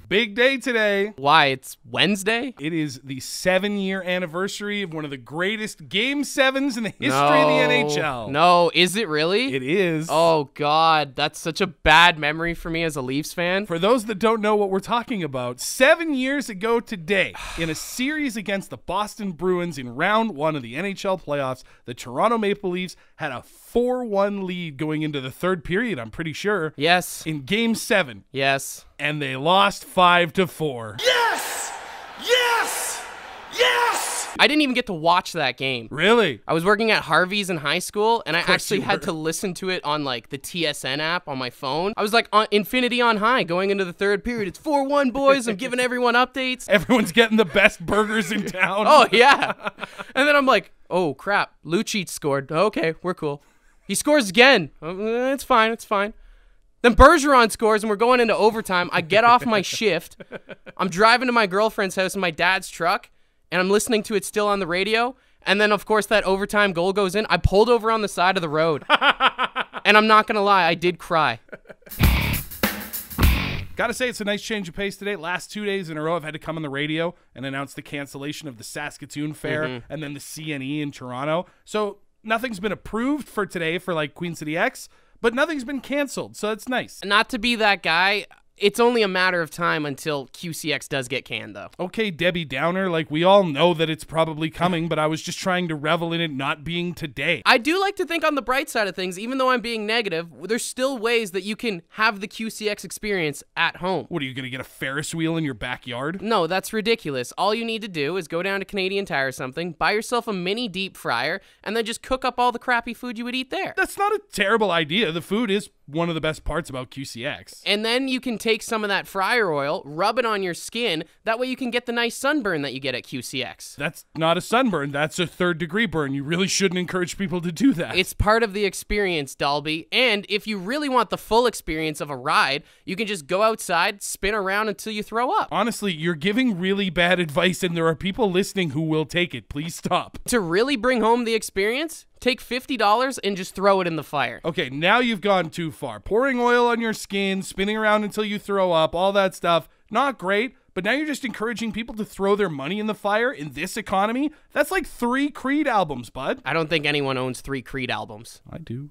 Big day today. Why? It's Wednesday? It is the 7-year anniversary of one of the greatest Game 7s in the history of the NHL. No, is it really? It is. Oh, God. That's such a bad memory for me as a Leafs fan. For those that don't know what we're talking about, 7 years ago today, in a series against the Boston Bruins in round 1 of the NHL playoffs, the Toronto Maple Leafs had a 4-1 lead going into the third period, I'm pretty sure. Yes. In Game 7. Yes. And they lost 5-4. Yes! Yes! Yes! I didn't even get to watch that game. Really? I was working at Harvey's in high school, and I actually you had were. to listen to it on, like, the TSN app on my phone. I was, like, on Infinity on high going into the third period. It's 4-1, boys. I'm giving everyone updates. Everyone's getting the best burgers in town. Oh, yeah. And then I'm like, oh, crap. Lucic scored. Okay, we're cool. He scores again. It's fine. It's fine. Then Bergeron scores, and we're going into overtime. I get off my shift. I'm driving to my girlfriend's house in my dad's truck, and I'm listening to it still on the radio. And then, of course, that overtime goal goes in. I pulled over on the side of the road. And I'm not going to lie, I did cry. Gotta say, it's a nice change of pace today. Last 2 days in a row, I've had to come on the radio and announce the cancellation of the Saskatoon Fair and then the CNE in Toronto. So nothing's been approved for today for, like, Queen City X, but nothing's been canceled, so it's nice. Not to be that guy, it's only a matter of time until QCX does get canned, though. Okay, Debbie Downer, like, we all know that it's probably coming, but I was just trying to revel in it not being today. I do like to think on the bright side of things, even though I'm being negative, there's still ways that you can have the QCX experience at home. What, are you going to get a Ferris wheel in your backyard? No, that's ridiculous. All you need to do is go down to Canadian Tire or something, buy yourself a mini deep fryer, and then just cook up all the crappy food you would eat there. That's not a terrible idea. The food is one of the best parts about QCX. And then you can take some of that fryer oil, rub it on your skin. That way you can get the nice sunburn that you get at QCX. That's not a sunburn. That's a third-degree burn. You really shouldn't encourage people to do that. It's part of the experience, Dalby. And if you really want the full experience of a ride, you can just go outside, spin around until you throw up. Honestly, you're giving really bad advice, and there are people listening who will take it. Please stop. To really bring home the experience, take $50 and just throw it in the fire. Okay, now you've gone too far. Pouring oil on your skin, spinning around until you throw up, all that stuff, not great. But now you're just encouraging people to throw their money in the fire in this economy? That's like 3 Creed albums, bud. I don't think anyone owns 3 Creed albums. I do.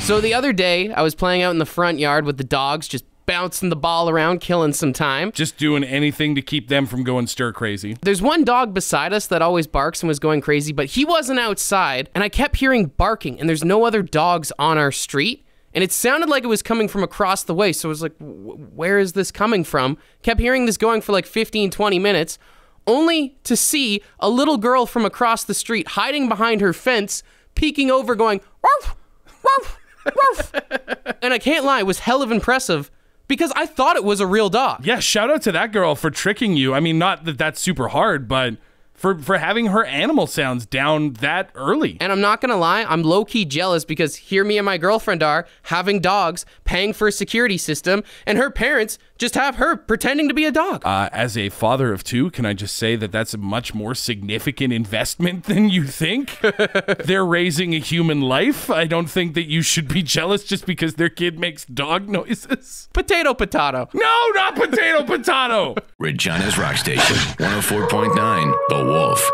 So the other day, I was playing out in the front yard with the dogs, just bouncing the ball around, killing some time. Just doing anything to keep them from going stir crazy. There's one dog beside us that always barks and was going crazy, but he wasn't outside, and I kept hearing barking, and there's no other dogs on our street, and it sounded like it was coming from across the way, so I was like, where is this coming from? Kept hearing this going for like 15, 20 minutes, only to see a little girl from across the street hiding behind her fence, peeking over going, "Ruff, ruff, ruff." And I can't lie, it was hell of impressive, because I thought it was a real dog. Yeah, shout out to that girl for tricking you. I mean, not that that's super hard, but for having her animal sounds down that early. And I'm not gonna lie, I'm low-key jealous because here me and my girlfriend are having dogs, paying for a security system, and her parents just have her pretending to be a dog. As a father of 2, can I just say that that's a much more significant investment than you think? They're raising a human life. I don't think that you should be jealous just because their kid makes dog noises. Potato, potato. No, not potato, potato. Regina's Rock Station, 104.9, The Wolf.